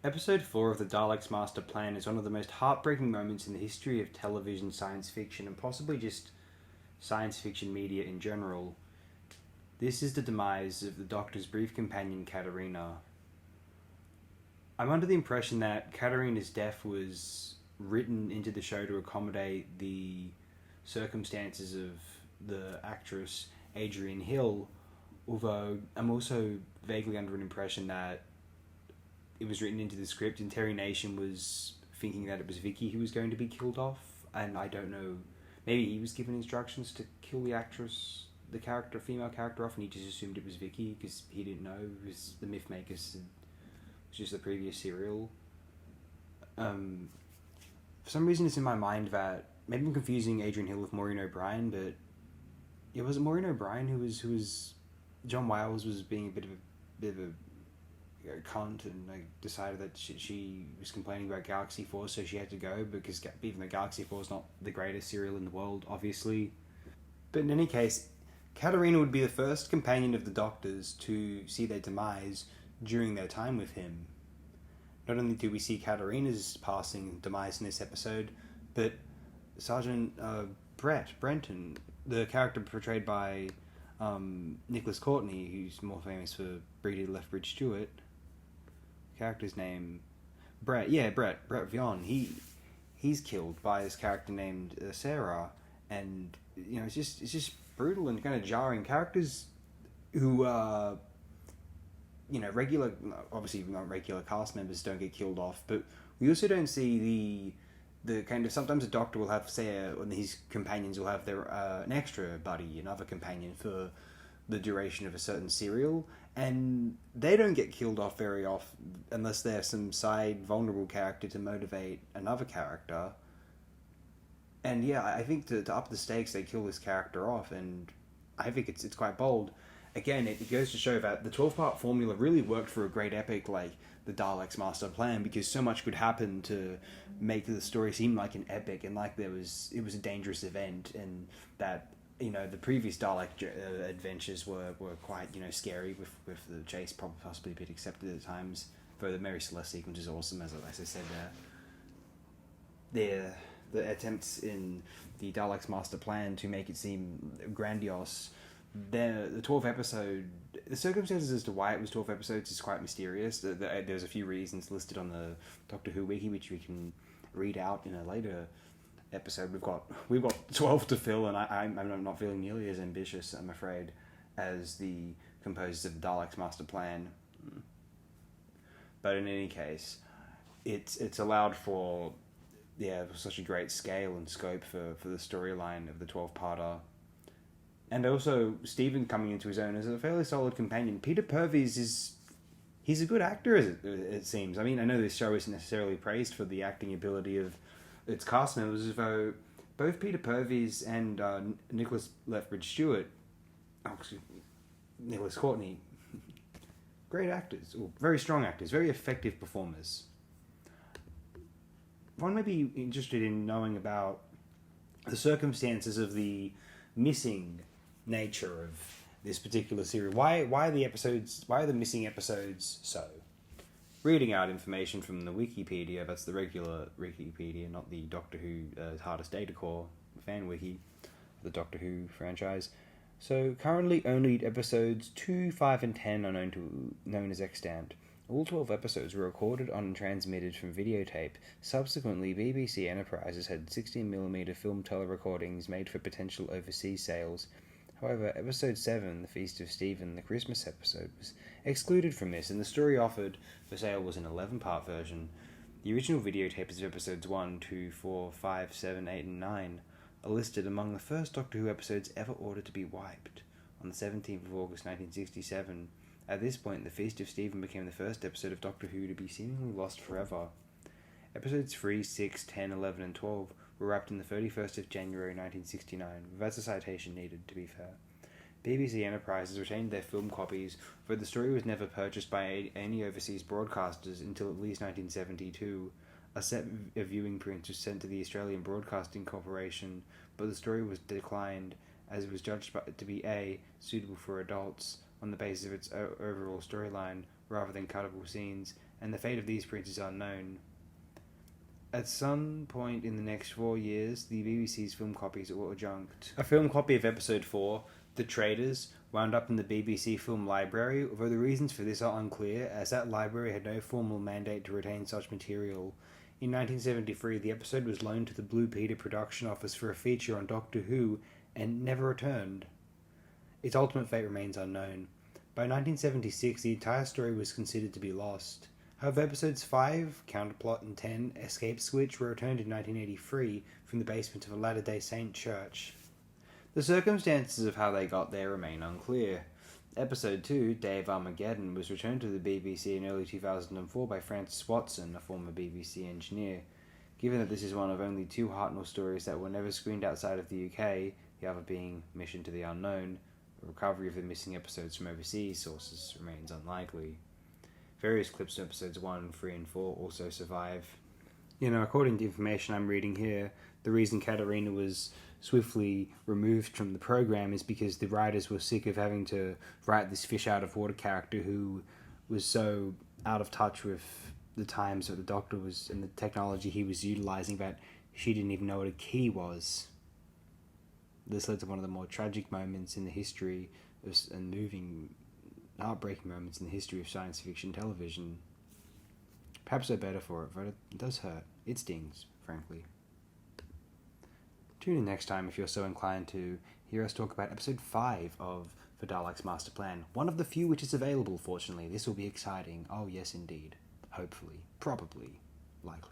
Episode 4 of the Daleks' Master Plan is one of the most heartbreaking moments in the history of television science fiction and possibly just science fiction media in general. This is the demise of the Doctor's brief companion, Katerina. I'm under the impression that Katerina's death was written into the show to accommodate the circumstances of the actress Adrian Hill, although I'm also vaguely under an impression that it was written into the script and Terry Nation was thinking that it was Vicky who was going to be killed off, and I don't know, maybe he was given instructions to kill the actress, the character, female character off, and he just assumed it was Vicky because he didn't know, because the Mythmaker said it was just the previous serial. For some reason it's in my mind that, maybe I'm confusing Adrian Hill with Maureen O'Brien, but it was Maureen O'Brien who was John Wiles was being a bit of a cunt and decided that she was complaining about Galaxy Force, so she had to go because even though Galaxy Force is not the greatest serial in the world, obviously. But in any case, Katerina would be the first companion of the Doctor's to see their demise during their time with him. Not only do we see Katerina's demise in this episode, but Sergeant Brenton, the character portrayed by Nicholas Courtney, who's more famous for Brady Lethbridge Stewart. Character's name, Brett Vion. He's killed by this character named Sarah, and it's just brutal and kind of jarring. Characters who regular, obviously not regular cast members don't get killed off, but we also don't see the kind of, sometimes a Doctor will have, say, and his companions will have their an extra buddy, another companion for the duration of a certain serial, and they don't get killed off very often unless they're some side vulnerable character to motivate another character. And yeah, I think to up the stakes, they kill this character off, and I think it's quite bold. Again, it goes to show that the 12-part formula really worked for a great epic like the Daleks' Master Plan, because so much could happen to make the story seem like an epic and like it was a dangerous event, and that the previous Dalek adventures were quite scary with the chase possibly a bit accepted at times. Though the Mary Celeste sequence is awesome, as I said there. The attempts in the Daleks' Master Plan to make it seem grandiose. The 12 episode, the circumstances as to why it was 12 episodes is quite mysterious. There's a few reasons listed on the Doctor Who wiki, which we can read out in a later episode. We've got 12 to fill, and I'm not feeling nearly as ambitious, I'm afraid, as the composers of the Daleks' Master Plan. But in any case, it's allowed for such a great scale and scope for the storyline of the 12-parter. And also, Stephen coming into his own as a fairly solid companion. Peter Purves he's a good actor, as it seems. I mean, I know this show isn't necessarily praised for the acting ability of its cast members, though both Peter Purves and Nicholas Lethbridge Stewart, Nicholas Courtney, great actors, or very strong actors, very effective performers. One may be interested in knowing about the circumstances of the missing nature of this particular series. Why are the missing episodes so? Reading out information from the Wikipedia, that's the regular Wikipedia, not the Doctor Who Hardest Data Core fan wiki, the Doctor Who franchise. So currently only episodes 2, 5 and 10 are known as extant. All 12 episodes were recorded on and transmitted from videotape. Subsequently, BBC Enterprises had 16mm film telerecordings made for potential overseas sales. However, episode 7, The Feast of Stephen, the Christmas episode, was excluded from this, and the story offered for sale was an 11-part version. The original videotapes of episodes 1, 2, 4, 5, 7, 8 and 9 are listed among the first Doctor Who episodes ever ordered to be wiped. On the 17th of August 1967, at this point, The Feast of Stephen became the first episode of Doctor Who to be seemingly lost forever. Episodes 3, 6, 10, 11 and 12 were wrapped in the 31st of January 1969, without a citation needed, to be fair. BBC Enterprises retained their film copies, though the story was never purchased by any overseas broadcasters until at least 1972. A set of viewing prints was sent to the Australian Broadcasting Corporation, but the story was declined as it was judged to be A, suitable for adults on the basis of its overall storyline rather than cuttable scenes, and the fate of these prints is unknown. At some point in the next 4 years, the BBC's film copies were junked. A film copy of episode 4, The Traders, wound up in the BBC Film Library, although the reasons for this are unclear, as that library had no formal mandate to retain such material. In 1973, the episode was loaned to the Blue Peter production office for a feature on Doctor Who, and never returned. Its ultimate fate remains unknown. By 1976, the entire story was considered to be lost. However, episodes 5, Counterplot, and 10, Escape Switch, were returned in 1983 from the basement of a Latter-day Saint church. The circumstances of how they got there remain unclear. Episode 2, Day of Armageddon, was returned to the BBC in early 2004 by Francis Watson, a former BBC engineer. Given that this is one of only 2 Hartnell stories that were never screened outside of the UK, the other being Mission to the Unknown, the recovery of the missing episodes from overseas sources remains unlikely. Various clips of episodes 1, 3, and 4 also survive. According to information I'm reading here, the reason Katarina was swiftly removed from the program is because the writers were sick of having to write this fish-out-of-water character who was so out of touch with the times that the Doctor was and the technology he was utilising that she didn't even know what a key was. This led to one of the more tragic moments in the history and moving, heartbreaking moments in the history of science fiction television. Perhaps they're better for it, but it does hurt. It stings, frankly. Tune in next time if you're so inclined to hear us talk about episode 5 of The Daleks Master Plan. One of the few which is available, fortunately. This will be exciting. Oh, yes, indeed. Hopefully. Probably. Likely.